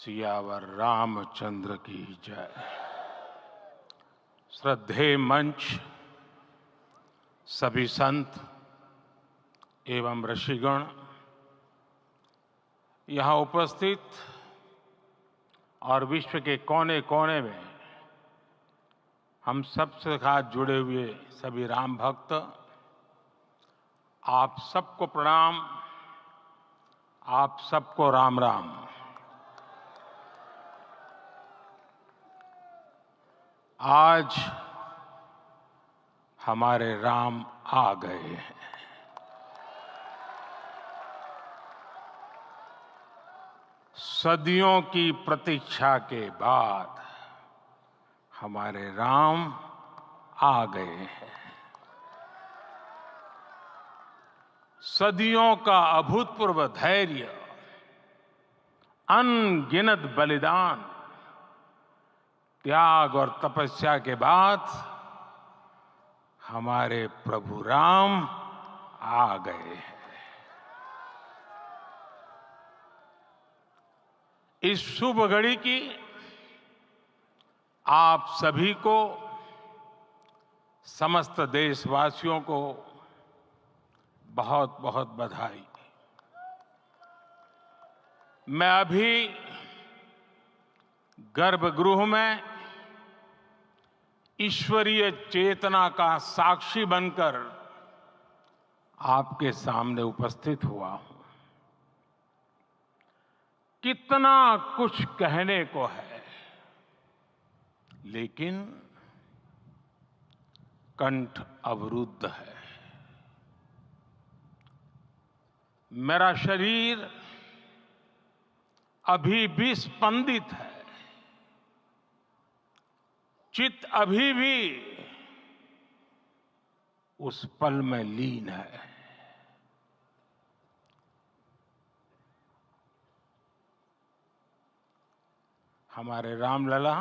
सियावर रामचंद्र की जय। श्रद्धेय मंच, सभी संत एवं ऋषिगण, यहाँ उपस्थित और विश्व के कोने कोने में हम सबसे साथ जुड़े हुए सभी राम भक्त, आप सबको प्रणाम, आप सबको राम राम। आज हमारे राम आ गए हैं। सदियों की प्रतीक्षा के बाद हमारे राम आ गए हैं। सदियों का अभूतपूर्व धैर्य, अनगिनत बलिदान, त्याग और तपस्या के बाद हमारे प्रभु राम आ गए हैं। इस शुभ घड़ी की आप सभी को, समस्त देशवासियों को बहुत बहुत बधाई। मैं अभी गर्भगृह में ईश्वरीय चेतना का साक्षी बनकर आपके सामने उपस्थित हुआ हूं। कितना कुछ कहने को है, लेकिन कंठ अवरुद्ध है। मेरा शरीर अभी भी स्पंदित है, चित्त अभी भी उस पल में लीन है। हमारे रामलला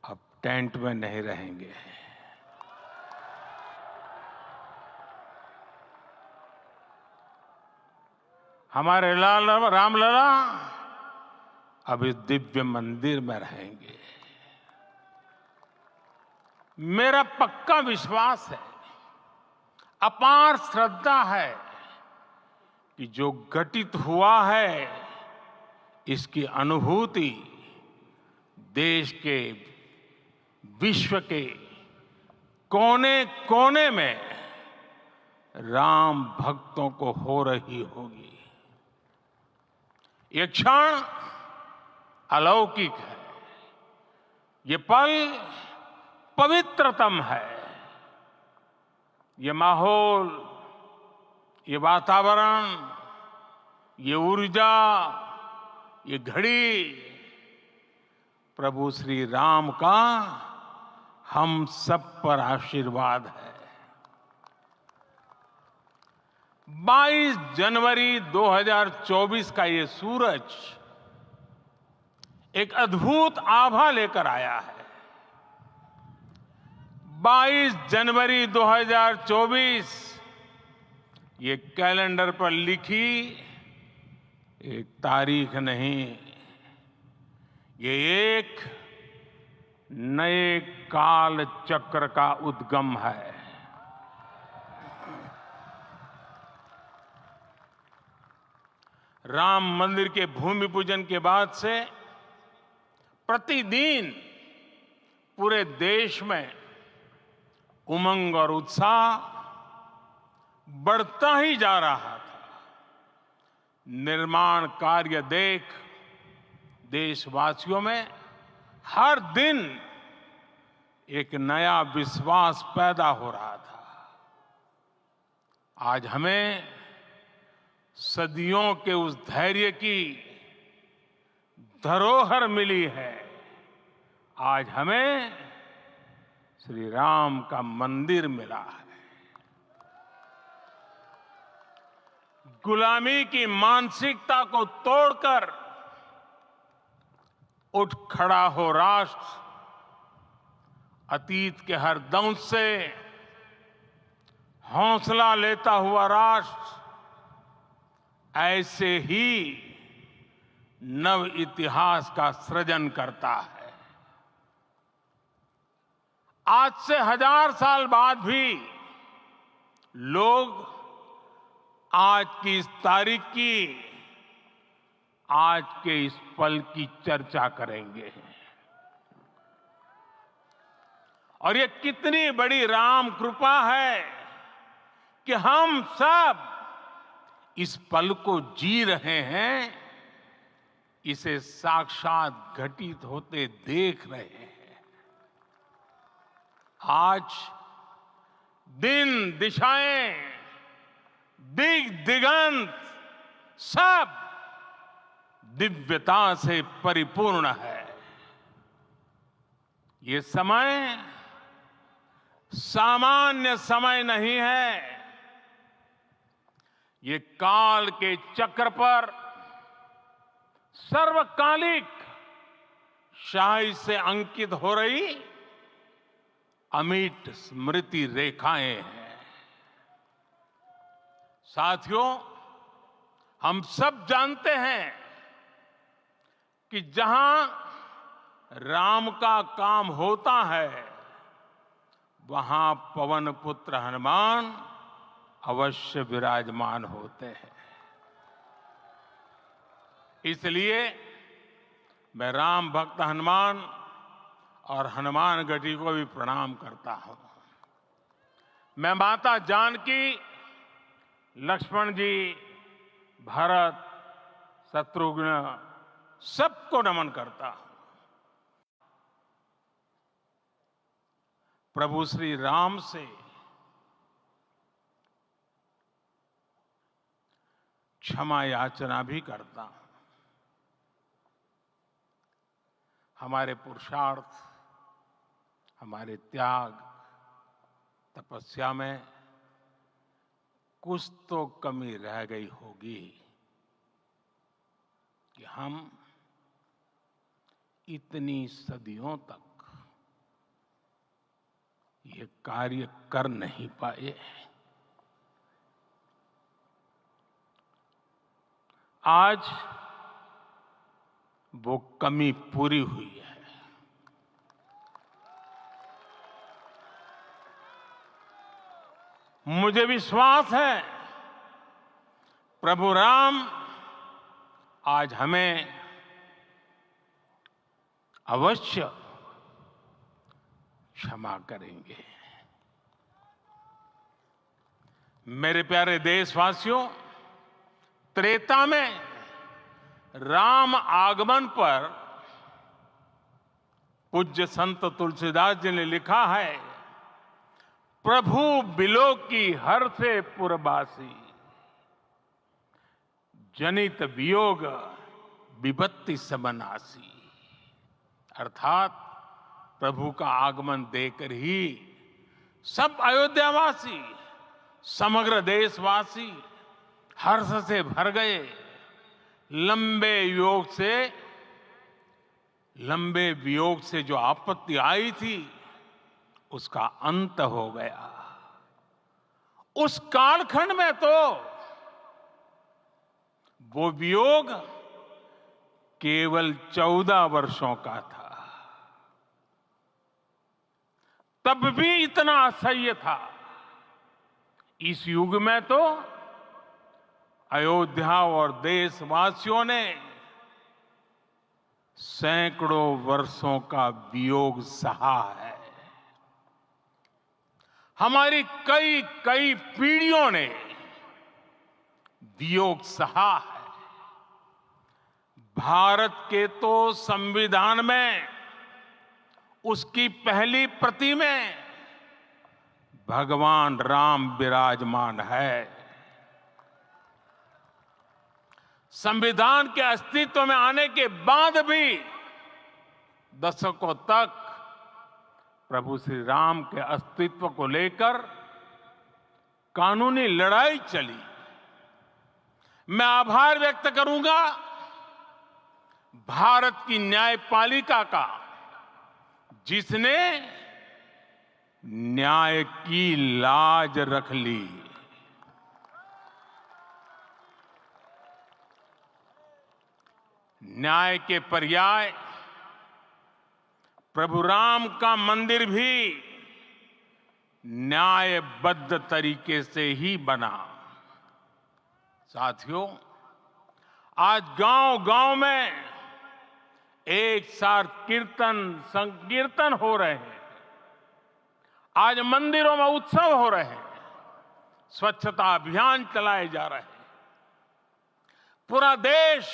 अब टेंट में नहीं रहेंगे। हमारे रामलला अब इस दिव्य मंदिर में रहेंगे। मेरा पक्का विश्वास है, अपार श्रद्धा है कि जो घटित हुआ है, इसकी अनुभूति देश के, विश्व के कोने कोने में राम भक्तों को हो रही होगी। ये क्षण अलौकिक है, ये पल पवित्रतम है। ये माहौल, ये वातावरण, ये ऊर्जा, ये घड़ी प्रभु श्री राम का हम सब पर आशीर्वाद है। 22 जनवरी 2024 का ये सूरज एक अद्भुत आभा लेकर आया है। 22 जनवरी 2024 ये कैलेंडर पर लिखी एक तारीख नहीं, ये एक नए काल चक्र का उद्गम है। राम मंदिर के भूमि पूजन के बाद से प्रतिदिन पूरे देश में उमंग और उत्साह बढ़ता ही जा रहा था। निर्माण कार्य देख देशवासियों में हर दिन एक नया विश्वास पैदा हो रहा था। आज हमें सदियों के उस धैर्य की धरोहर मिली है। आज हमें श्री राम का मंदिर मिला है। गुलामी की मानसिकता को तोड़कर उठ खड़ा हो राष्ट्र। अतीत के हर दंश से हौसला लेता हुआ राष्ट्र ऐसे ही नव इतिहास का सृजन करता है। आज से 1000 साल बाद भी लोग आज की इस तारीख की, आज के इस पल की चर्चा करेंगे। और ये कितनी बड़ी राम कृपा है कि हम सब इस पल को जी रहे हैं, इसे साक्षात घटित होते देख रहे हैं। आज दिन दिशाएं, दिग दिगंत सब दिव्यता से परिपूर्ण है। ये समय सामान्य समय नहीं है। ये काल के चक्र पर सर्वकालिक शाही से अंकित हो रही अमिट स्मृति रेखाएं हैं। साथियों, हम सब जानते हैं कि जहां राम का काम होता है, वहां पवन पुत्र हनुमान अवश्य विराजमान होते हैं। इसलिए मैं राम भक्त हनुमान और हनुमान गढ़ी को भी प्रणाम करता हूं। मैं माता जानकी, लक्ष्मण जी, भरत, शत्रुघ्न सबको नमन करता हूं। प्रभु श्री राम से क्षमा याचना भी करता हूं। हमारे पुरुषार्थ, हमारे त्याग, तपस्या में कुछ तो कमी रह गई होगी कि हम इतनी सदियों तक ये कार्य कर नहीं पाए। आज वो कमी पूरी हुई है। मुझे विश्वास है प्रभु राम आज हमें अवश्य क्षमा करेंगे। मेरे प्यारे देशवासियों, त्रेता में राम आगमन पर पूज्य संत तुलसीदास जी ने लिखा है, प्रभु बिलो की हर से पुरबासी, जनित वियोग विपत्ति सबनासी। अर्थात प्रभु का आगमन देकर ही सब अयोध्यावासी, समग्र देशवासी हर्ष से भर गए। लंबे वियोग से जो आपत्ति आई थी, उसका अंत हो गया। उस कालखंड में तो वो वियोग केवल 14 वर्षों का था। तब भी इतना असह्य था। इस युग में तो अयोध्या और देशवासियों ने सैकड़ों वर्षों का वियोग सहा है। हमारी कई कई पीढ़ियों ने वियोग सहा है। भारत के तो संविधान में उसकी पहली प्रति में भगवान राम विराजमान है। संविधान के अस्तित्व में आने के बाद भी दशकों तक प्रभु श्री राम के अस्तित्व को लेकर कानूनी लड़ाई चली। मैं आभार व्यक्त करूंगा भारत की न्यायपालिका का, जिसने न्याय की लाज रख ली। न्याय के पर्याय प्रभु राम का मंदिर भी न्यायबद्ध तरीके से ही बना। साथियों, आज गांव-गांव में एक साथ कीर्तन संकीर्तन हो रहे हैं। आज मंदिरों में उत्सव हो रहे हैं, स्वच्छता अभियान चलाए जा रहे हैं। पूरा देश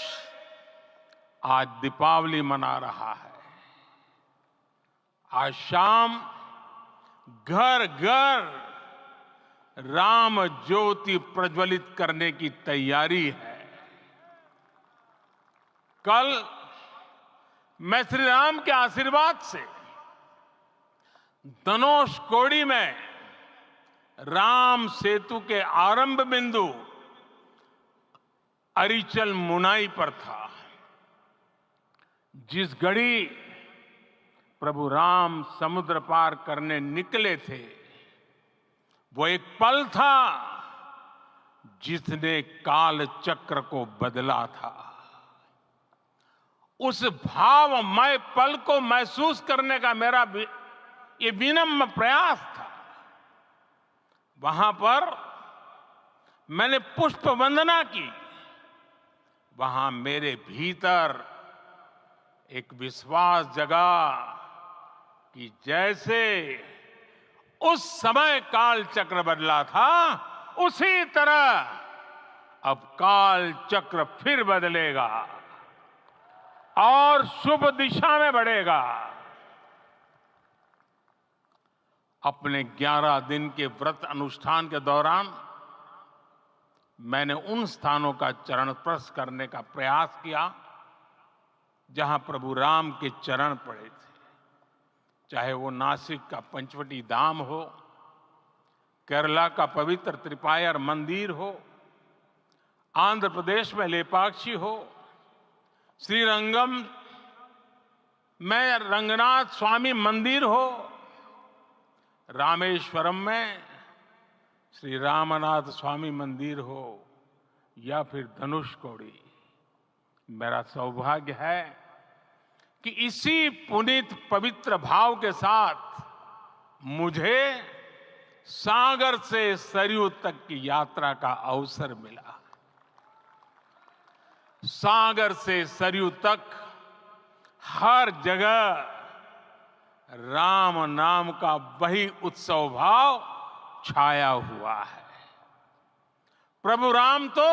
आज दीपावली मना रहा है। आज शाम घर घर राम ज्योति प्रज्वलित करने की तैयारी है। कल मैं श्री राम के आशीर्वाद से धनुषकोडी में राम सेतु के आरंभ बिंदु अरिचल मुनाई पर था। जिस घड़ी प्रभु राम समुद्र पार करने निकले थे, वो एक पल था जिसने काल चक्र को बदला था। उस भावमय पल को महसूस करने का मेरा ये विनम्र प्रयास था। वहां पर मैंने पुष्प वंदना की। वहां मेरे भीतर एक विश्वास जगा कि जैसे उस समय काल चक्र बदला था, उसी तरह अब काल चक्र फिर बदलेगा और शुभ दिशा में बढ़ेगा। अपने 11 दिन के व्रत अनुष्ठान के दौरान मैंने उन स्थानों का चरण स्पर्श करने का प्रयास किया जहां प्रभु राम के चरण पड़े थे। चाहे वो नासिक का पंचवटी धाम हो, केरला का पवित्र त्रिपायर मंदिर हो, आंध्र प्रदेश में लेपाक्षी हो, श्रीरंगम में रंगनाथ स्वामी मंदिर हो, रामेश्वरम में श्री रामनाथ स्वामी मंदिर हो, या फिर धनुषकोडी। मेरा सौभाग्य है कि इसी पुनीत पवित्र भाव के साथ मुझे सागर से सरयू तक की यात्रा का अवसर मिला। सागर से सरयू तक हर जगह राम नाम का वही उत्सव भाव छाया हुआ है। प्रभु राम तो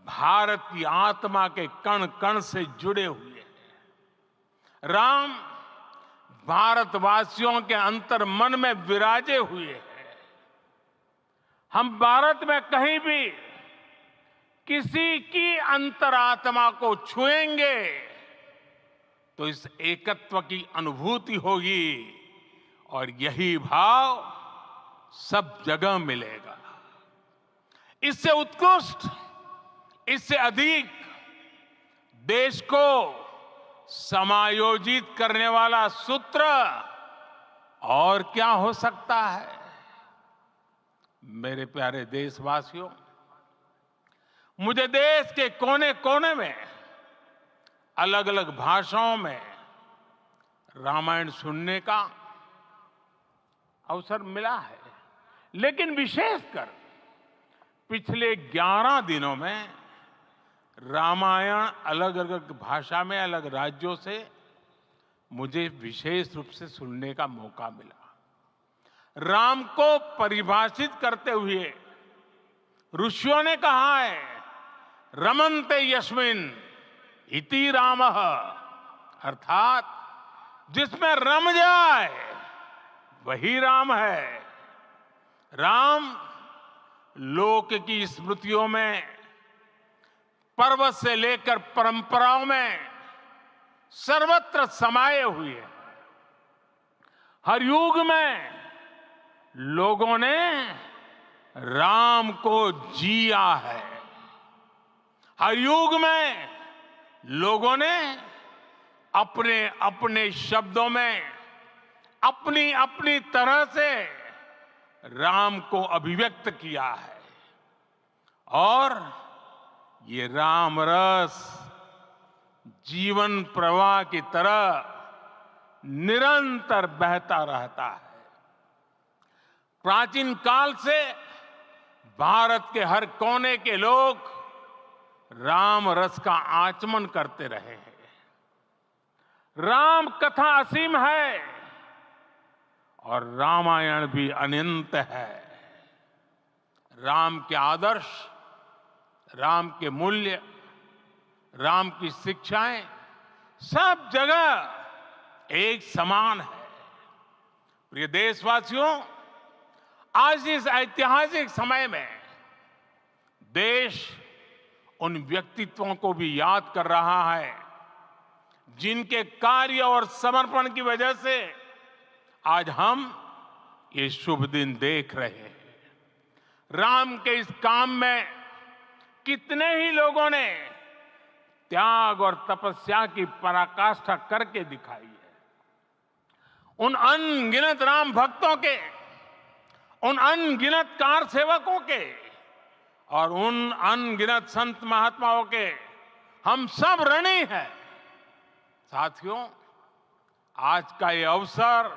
भारत की आत्मा के कण कण से जुड़े हुए हैं। राम भारतवासियों के अंतर मन में विराजे हुए हैं। हम भारत में कहीं भी किसी की अंतरात्मा को छुएंगे तो इस एकत्व की अनुभूति होगी और यही भाव सब जगह मिलेगा। इससे उत्कृष्ट, इससे अधिक देश को समायोजित करने वाला सूत्र और क्या हो सकता है। मेरे प्यारे देशवासियों, मुझे देश के कोने कोने में अलग अलग भाषाओं में रामायण सुनने का अवसर मिला है, लेकिन विशेषकर पिछले 11 दिनों में रामायण अलग अलग भाषा में अलग राज्यों से मुझे विशेष रूप से सुनने का मौका मिला। राम को परिभाषित करते हुए ऋषियों ने कहा है, रमन्ते यस्मिन् इति रामः, अर्थात जिसमें रम जाए वही राम है। राम लोक की स्मृतियों में, पर्व से लेकर परंपराओं में सर्वत्र समाये हुए हैं। हर युग में लोगों ने राम को जिया है। हर युग में लोगों ने अपने अपने शब्दों में अपनी अपनी तरह से राम को अभिव्यक्त किया है और ये राम रस जीवन प्रवाह की तरह निरंतर बहता रहता है। प्राचीन काल से भारत के हर कोने के लोग राम रस का आचमन करते रहे हैं। राम कथा असीम है और रामायण भी अनंत है। राम के आदर्श, राम के मूल्य, राम की शिक्षाएं सब जगह एक समान है। प्रिय देशवासियों, आज इस ऐतिहासिक समय में देश उन व्यक्तित्वों को भी याद कर रहा है जिनके कार्य और समर्पण की वजह से आज हम ये शुभ दिन देख रहे हैं। राम के इस काम में कितने ही लोगों ने त्याग और तपस्या की पराकाष्ठा करके दिखाई है। उन अनगिनत राम भक्तों के, उन अनगिनत कार सेवकों के और उन अनगिनत संत महात्माओं के हम सब ऋणी हैं। साथियों, आज का ये अवसर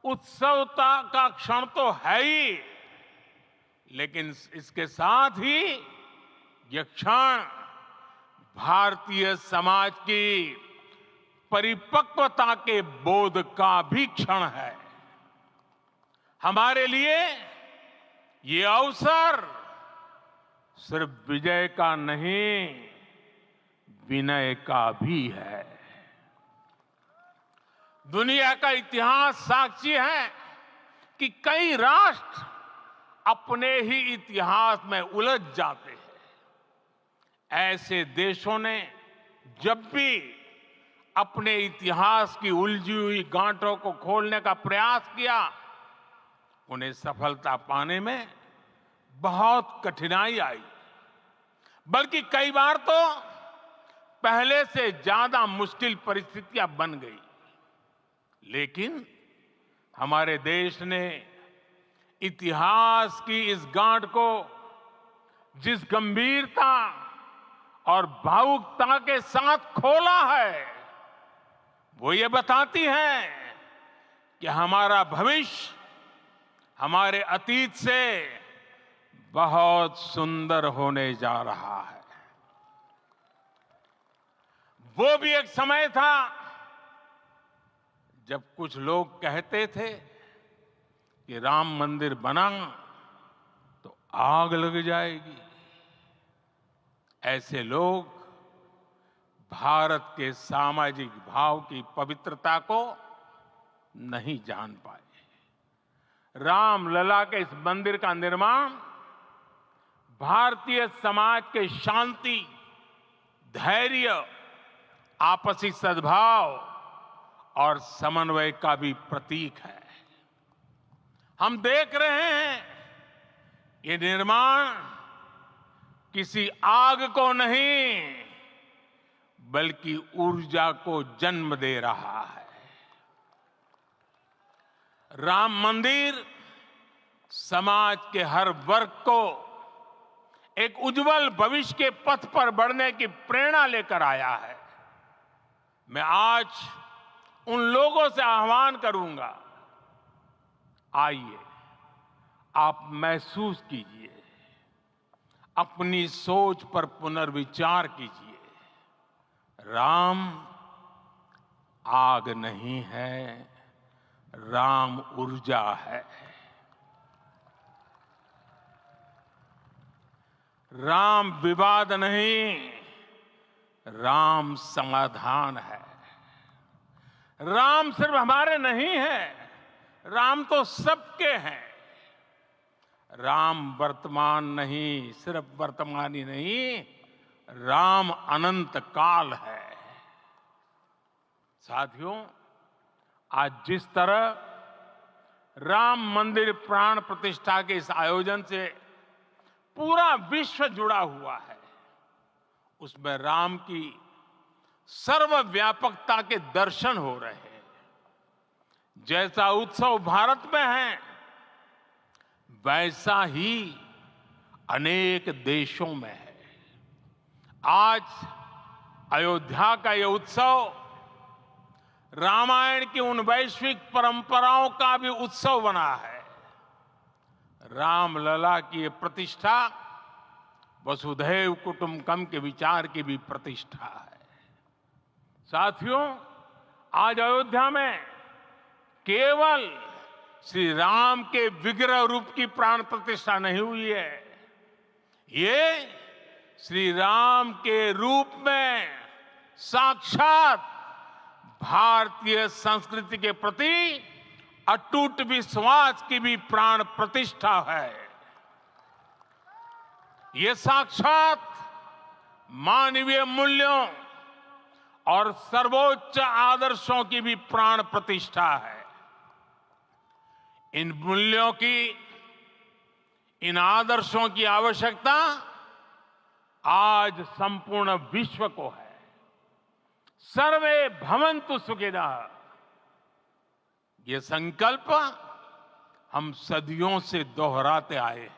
उत्सवता का क्षण तो है ही, लेकिन इसके साथ ही यह क्षण भारतीय समाज की परिपक्वता के बोध का भी क्षण है। हमारे लिए ये अवसर सिर्फ विजय का नहीं, विनय का भी है। दुनिया का इतिहास साक्षी है कि कई राष्ट्र अपने ही इतिहास में उलझ जाते हैं। ऐसे देशों ने जब भी अपने इतिहास की उलझी हुई गांठों को खोलने का प्रयास किया, उन्हें सफलता पाने में बहुत कठिनाई आई, बल्कि कई बार तो पहले से ज्यादा मुश्किल परिस्थितियां बन गई। लेकिन हमारे देश ने इतिहास की इस गांठ को जिस गंभीरता और भावुकता के साथ खोला है, वो ये बताती है कि हमारा भविष्य हमारे अतीत से बहुत सुंदर होने जा रहा है। वो भी एक समय था जब कुछ लोग कहते थे कि राम मंदिर बना तो आग लग जाएगी। ऐसे लोग भारत के सामाजिक भाव की पवित्रता को नहीं जान पाए। रामलला के इस मंदिर का निर्माण भारतीय समाज के शांति, धैर्य, आपसी सद्भाव और समन्वय का भी प्रतीक है। हम देख रहे हैं ये निर्माण किसी आग को नहीं, बल्कि ऊर्जा को जन्म दे रहा है। राम मंदिर समाज के हर वर्ग को एक उज्जवल भविष्य के पथ पर बढ़ने की प्रेरणा लेकर आया है। मैं आज उन लोगों से आह्वान करूंगा, आइए आप महसूस कीजिए, अपनी सोच पर पुनर्विचार कीजिए। राम आग नहीं है, राम ऊर्जा है। राम विवाद नहीं, राम समाधान है। राम सिर्फ हमारे नहीं है, राम तो सबके हैं। राम वर्तमान नहीं, सिर्फ वर्तमान ही नहीं, राम अनंत काल है। साथियों, आज जिस तरह राम मंदिर प्राण प्रतिष्ठा के इस आयोजन से पूरा विश्व जुड़ा हुआ है, उसमें राम की सर्वव्यापकता के दर्शन हो रहे हैं। जैसा उत्सव भारत में है, वैसा ही अनेक देशों में है। आज अयोध्या का ये उत्सव रामायण की उन वैश्विक परंपराओं का भी उत्सव बना है। रामलला की ये प्रतिष्ठा वसुधैव कुटुंबकम के विचार की भी प्रतिष्ठा है। साथियों, आज अयोध्या में केवल श्री राम के विग्रह रूप की प्राण प्रतिष्ठा नहीं हुई है, ये श्री राम के रूप में साक्षात भारतीय संस्कृति के प्रति अटूट विश्वास की भी प्राण प्रतिष्ठा है। ये साक्षात मानवीय मूल्यों और सर्वोच्च आदर्शों की भी प्राण प्रतिष्ठा है। इन मूल्यों की, इन आदर्शों की आवश्यकता आज संपूर्ण विश्व को है। सर्वे भवन्तु सुखिनः, ये संकल्प हम सदियों से दोहराते आए हैं।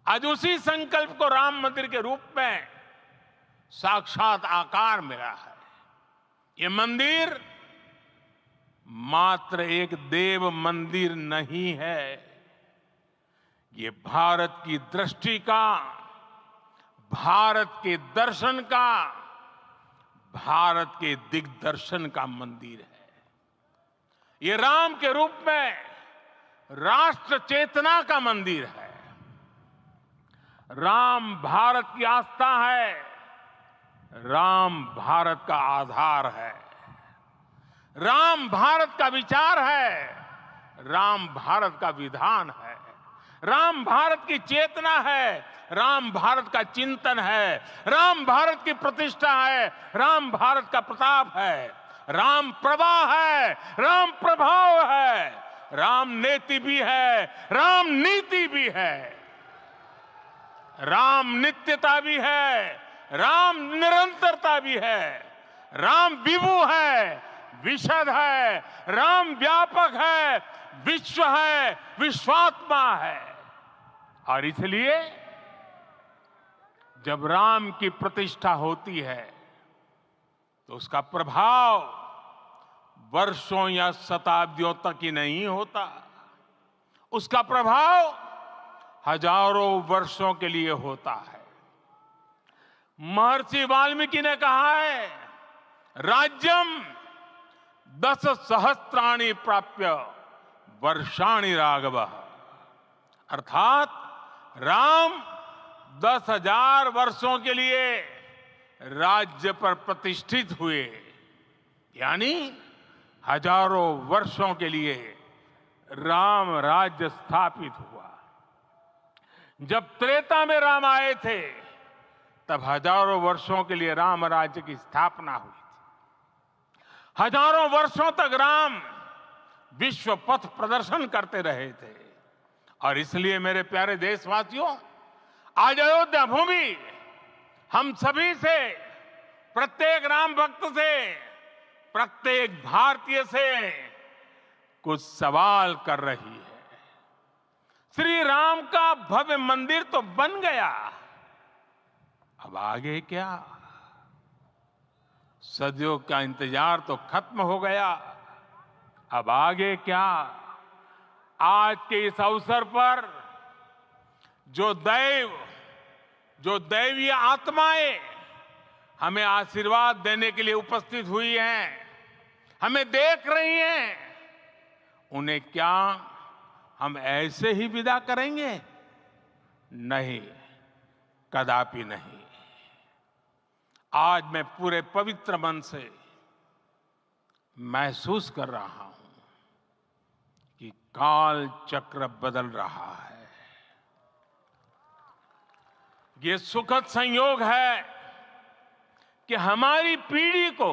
आज उसी संकल्प को राम मंदिर के रूप में साक्षात आकार मिला है। ये मंदिर मात्र एक देव मंदिर नहीं है, ये भारत की दृष्टि का, भारत के दर्शन का, भारत के दिग्दर्शन का मंदिर है। ये राम के रूप में राष्ट्र चेतना का मंदिर है। राम भारत की आस्था है, राम भारत का आधार है, राम भारत का विचार है, राम भारत का विधान है, राम भारत की चेतना है, राम भारत का चिंतन है, राम भारत की प्रतिष्ठा है, राम भारत का प्रताप है, राम प्रवाह है, राम प्रभाव है, राम नेति भी है, राम नीति भी है, राम नित्यता भी है, राम निरंतरता भी है, राम विभु है, विशद है, राम व्यापक है, विश्व है, विश्वात्मा है। और इसलिए जब राम की प्रतिष्ठा होती है तो उसका प्रभाव वर्षों या शताब्दियों तक ही नहीं होता, उसका प्रभाव हजारों वर्षों के लिए होता है। महर्षि वाल्मीकि ने कहा है, राज्यम 10 सहस्त्राणि प्राप्य वर्षाणि राघवः, अर्थात राम 10,000 वर्षों के लिए राज्य पर प्रतिष्ठित हुए, यानी हजारों वर्षों के लिए राम राज्य स्थापित हुआ। जब त्रेता में राम आए थे तब हजारों वर्षों के लिए राम राज्य की स्थापना हुई थी। हजारों वर्षों तक राम विश्व पथ प्रदर्शन करते रहे थे। और इसलिए मेरे प्यारे देशवासियों, आज अयोध्या भूमि हम सभी से, प्रत्येक राम भक्त से, प्रत्येक भारतीय से कुछ सवाल कर रही है। श्री राम का भव्य मंदिर तो बन गया, अब आगे क्या? सदियों का इंतजार तो खत्म हो गया, अब आगे क्या? आज के इस अवसर पर जो दैवीय आत्माएं हमें आशीर्वाद देने के लिए उपस्थित हुई हैं, हमें देख रही हैं, उन्हें क्या हम ऐसे ही विदा करेंगे? नहीं, कदापि नहीं। आज मैं पूरे पवित्र मन से महसूस कर रहा हूं कि काल चक्र बदल रहा है। ये सुखद संयोग है कि हमारी पीढ़ी को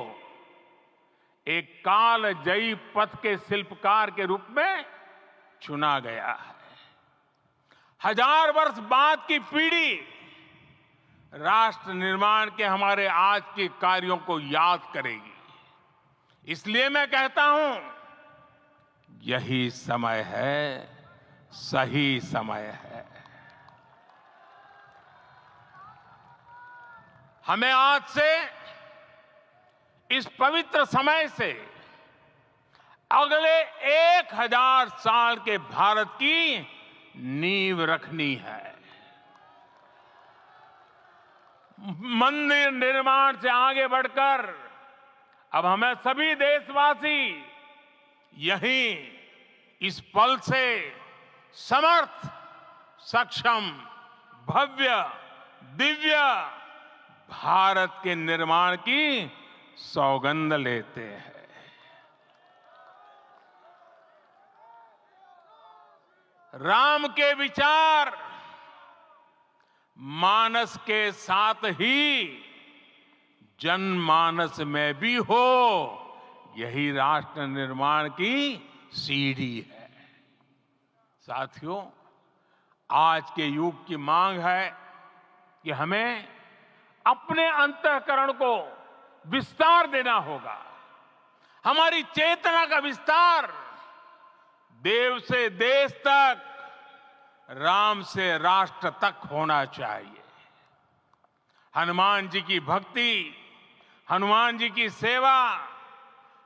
एक कालजयी पथ के शिल्पकार के रूप में चुना गया है। 1000 वर्ष बाद की पीढ़ी राष्ट्र निर्माण के हमारे आज के कार्यों को याद करेगी। इसलिए मैं कहता हूं, यही समय है, सही समय है। हमें आज से इस पवित्र समय से अगले 1000 साल के भारत की नींव रखनी है। मंदिर निर्माण से आगे बढ़कर अब हमें सभी देशवासी यहीं इस पल से समर्थ, सक्षम, भव्य, दिव्य भारत के निर्माण की सौगंध लेते हैं। राम के विचार मानस के साथ ही जनमानस में भी हो, यही राष्ट्र निर्माण की सीढ़ी है। साथियों, आज के युग की मांग है कि हमें अपने अंतःकरण को विस्तार देना होगा। हमारी चेतना का विस्तार देव से देश तक, राम से राष्ट्र तक होना चाहिए। हनुमान जी की भक्ति, हनुमान जी की सेवा,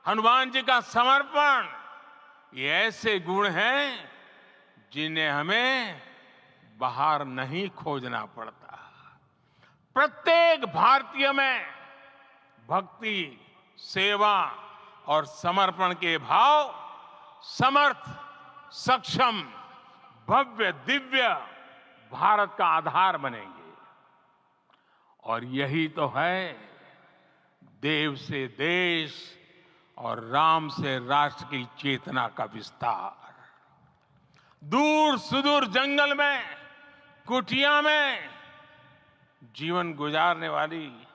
हनुमान जी का समर्पण, ये ऐसे गुण हैं जिन्हें हमें बाहर नहीं खोजना पड़ता। प्रत्येक भारतीय में भक्ति, सेवा और समर्पण के भाव समर्थ, सक्षम, भव्य, दिव्य भारत का आधार बनेंगे। और यही तो है देव से देश और राम से राष्ट्र की चेतना का विस्तार। दूर सुदूर जंगल में, कुटिया में जीवन गुजारने वाली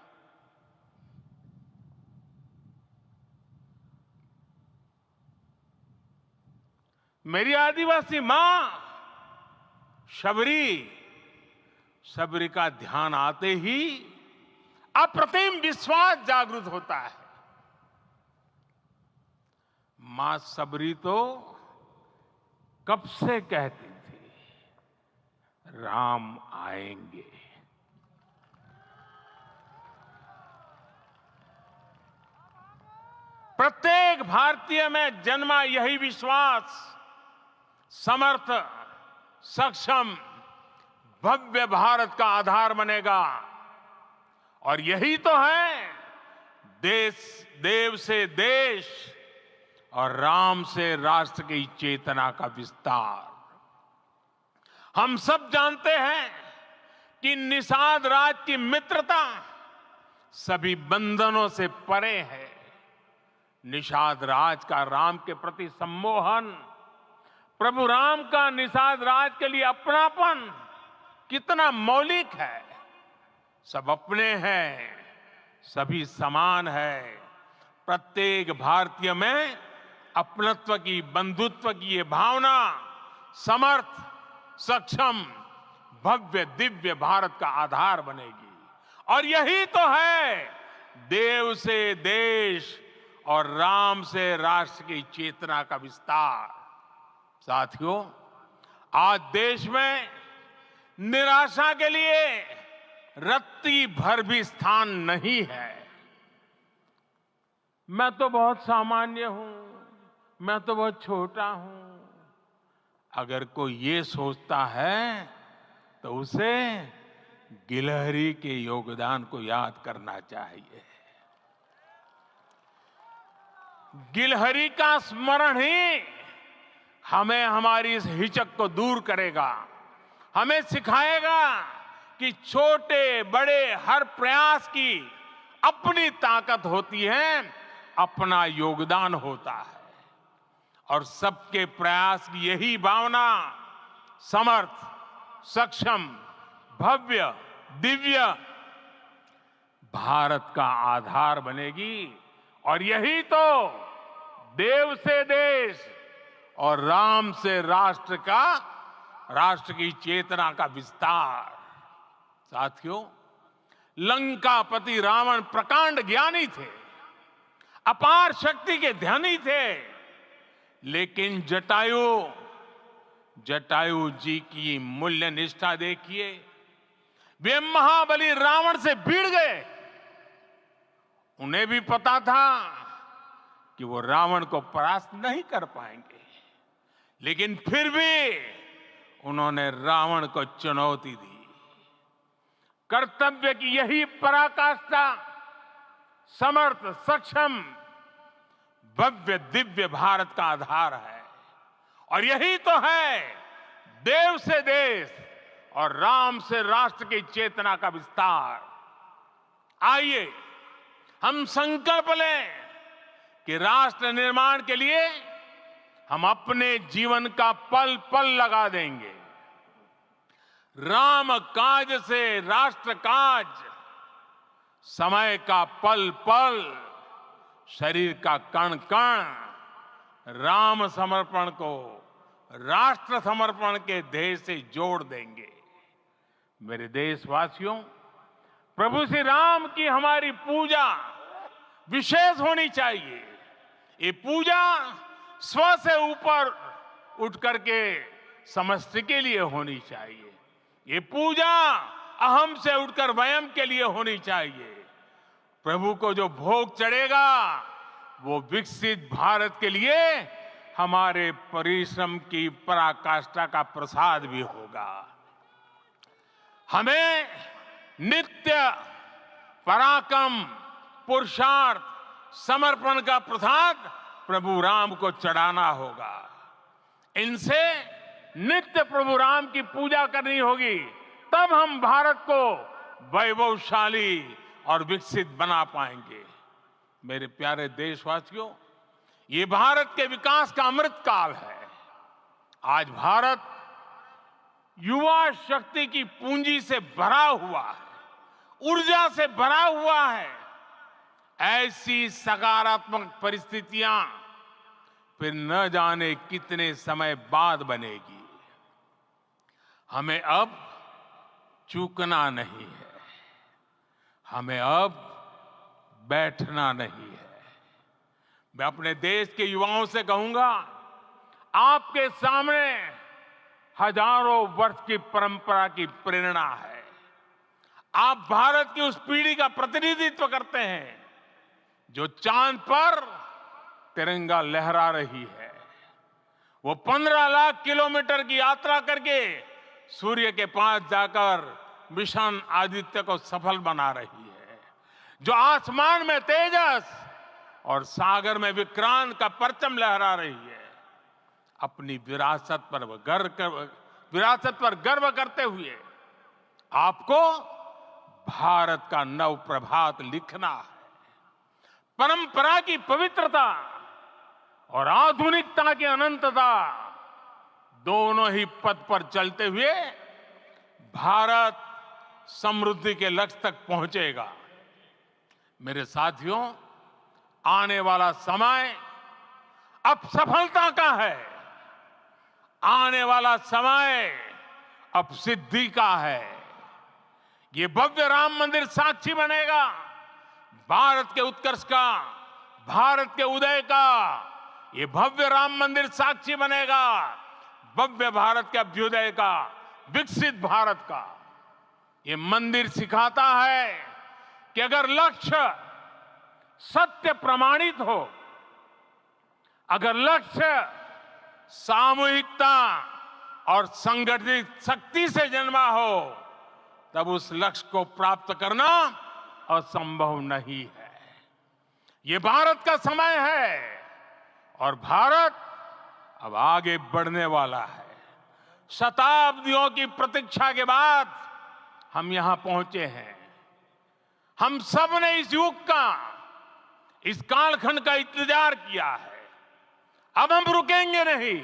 मेरी आदिवासी मां शबरी का ध्यान आते ही अप्रतिम विश्वास जागृत होता है। मां शबरी तो कब से कहती थी, राम आएंगे। प्रत्येक भारतीय में जन्मा यही विश्वास समर्थ, सक्षम, भव्य भारत का आधार बनेगा। और यही तो है देव से देश और राम से राष्ट्र की चेतना का विस्तार। हम सब जानते हैं कि निषाद राज की मित्रता सभी बंधनों से परे है। निषाद राज का राम के प्रति सम्मोहन, प्रभु राम का निषाद राज के लिए अपनापन कितना मौलिक है। सब अपने हैं, सभी समान है। प्रत्येक भारतीय में अपनत्व की, बंधुत्व की ये भावना समर्थ, सक्षम, भव्य, दिव्य भारत का आधार बनेगी। और यही तो है देव से देश और राम से राष्ट्र की चेतना का विस्तार। साथियों, आज देश में निराशा के लिए रत्ती भर भी स्थान नहीं है। मैं तो बहुत सामान्य हूं, मैं तो बहुत छोटा हूं। अगर कोई ये सोचता है तो उसे गिलहरी के योगदान को याद करना चाहिए। गिलहरी का स्मरण ही हमें हमारी इस हिचक को दूर करेगा, हमें सिखाएगा कि छोटे बड़े हर प्रयास की अपनी ताकत होती है, अपना योगदान होता है। और सबके प्रयास की यही भावना समर्थ, सक्षम, भव्य, दिव्य भारत का आधार बनेगी। और यही तो देव से देश और राम से राष्ट्र की चेतना का विस्तार। साथियों, लंकापति रावण प्रकांड ज्ञानी थे, अपार शक्ति के धनी थे, लेकिन जटायु जी की मूल्य निष्ठा देखिए। वे महाबली रावण से भिड़ गए उन्हें भी पता था कि वो रावण को परास्त नहीं कर पाएंगे, लेकिन फिर भी उन्होंने रावण को चुनौती दी। कर्तव्य की यही पराकाष्ठा समर्थ, सक्षम, भव्य, दिव्य भारत का आधार है। और यही तो है देव से देश और राम से राष्ट्र की चेतना का विस्तार। आइए हम संकल्प लें कि राष्ट्र निर्माण के लिए हम अपने जीवन का पल पल लगा देंगे। राम काज से राष्ट्र काज, समय का पल पल, शरीर का कण कण राम समर्पण को राष्ट्र समर्पण के ध्येय से जोड़ देंगे। मेरे देशवासियों, प्रभु श्री राम की हमारी पूजा विशेष होनी चाहिए। ये पूजा स्व से ऊपर उठ करके समष्टि के लिए होनी चाहिए। ये पूजा अहम से उठकर वयम के लिए होनी चाहिए। प्रभु को जो भोग चढ़ेगा वो विकसित भारत के लिए हमारे परिश्रम की पराकाष्ठा का प्रसाद भी होगा। हमें नित्य पराक्रम, पुरुषार्थ, समर्पण का प्रसाद प्रभु राम को चढ़ाना होगा। इनसे नित्य प्रभु राम की पूजा करनी होगी, तब हम भारत को वैभवशाली और विकसित बना पाएंगे। मेरे प्यारे देशवासियों, ये भारत के विकास का अमृत काल है। आज भारत युवा शक्ति की पूंजी से भरा हुआ है, ऊर्जा से भरा हुआ है। ऐसी सकारात्मक परिस्थितियां फिर न जाने कितने समय बाद बनेगी। हमें अब चूकना नहीं है, हमें अब बैठना नहीं है। मैं अपने देश के युवाओं से कहूंगा, आपके सामने हजारों वर्ष की परंपरा की प्रेरणा है। आप भारत की उस पीढ़ी का प्रतिनिधित्व करते हैं जो चांद पर तिरंगा लहरा रही है। वो 15 लाख किलोमीटर की यात्रा करके सूर्य के पास जाकर मिशन आदित्य को सफल बना रही है। जो आसमान में तेजस और सागर में विक्रांत का परचम लहरा रही है। अपनी विरासत पर गर्व करते हुए आपको भारत का नव प्रभात लिखना है। परंपरा की पवित्रता और आधुनिकता की अनंतता, दोनों ही पथ पर चलते हुए भारत समृद्धि के लक्ष्य तक पहुंचेगा। मेरे साथियों, आने वाला समय अब सफलता का है। आने वाला समय अब सिद्धि का है। ये भव्य राम मंदिर साक्षी बनेगा भारत के उत्कर्ष का, भारत के उदय का। ये भव्य राम मंदिर साक्षी बनेगा भव्य भारत के अभ्युदय का, विकसित भारत का। ये मंदिर सिखाता है कि अगर लक्ष्य सत्य प्रमाणित हो, अगर लक्ष्य सामूहिकता और संगठित शक्ति से जन्मा हो, तब उस लक्ष्य को प्राप्त करना असंभव नहीं है। ये भारत का समय है और भारत अब आगे बढ़ने वाला है। शताब्दियों की प्रतीक्षा के बाद हम यहां पहुंचे हैं। हम सब ने इस युग का, इस कालखंड का इंतजार किया है। अब हम रुकेंगे नहीं,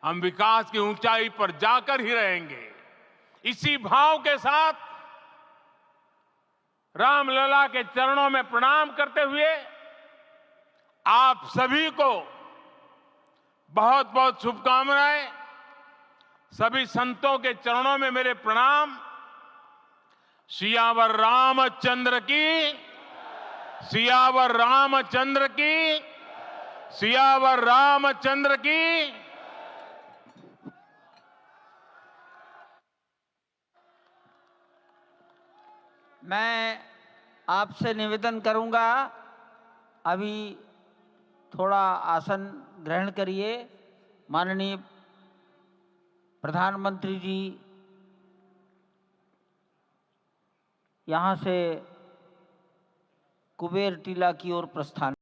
हम विकास की ऊंचाई पर जाकर ही रहेंगे। इसी भाव के साथ रामलला के चरणों में प्रणाम करते हुए आप सभी को बहुत बहुत शुभकामनाएं। सभी संतों के चरणों में मेरे प्रणाम। सियावर रामचंद्र की, सियावर रामचंद्र की, सियावर रामचंद्र की। मैं आपसे निवेदन करूंगा, अभी थोड़ा आसन ग्रहण करिए। माननीय प्रधानमंत्री जी यहाँ से कुबेर टीला की ओर प्रस्थान